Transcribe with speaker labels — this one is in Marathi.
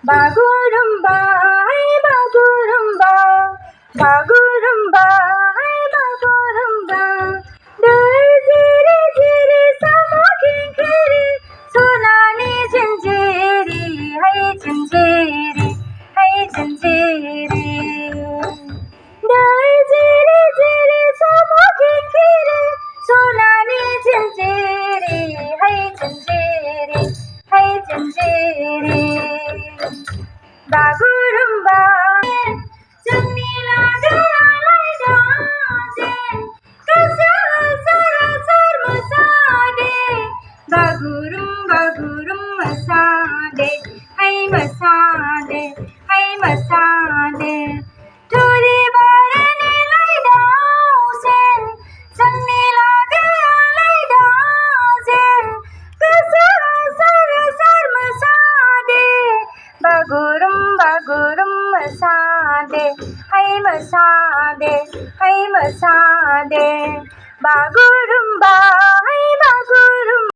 Speaker 1: Bagurumba, hey Bagurumba, Bagurumba, hey Bagurumba. Dai jiri jiri samokin kiri, sunani jinjiri, hey jinjiri, hey jinjiri. Dai jiri jiri samokin kiri, sunani jinjiri, hey jinjiri, hey jinjiri. Bagurumba, जोंनि लादोरालाय दाजें गोसोआव सोर सोर मोसादे बागुरुम बागुरुम मोसादे हाय मोसादे हाय मोसादे थुरि बारिनिलाय दाउजें जोंनि लादोरालाय दाजें गोसोआव सोर सोर मोसादे बागुरुम बागुरुम मोसादे हाय मोसादे बागुरुम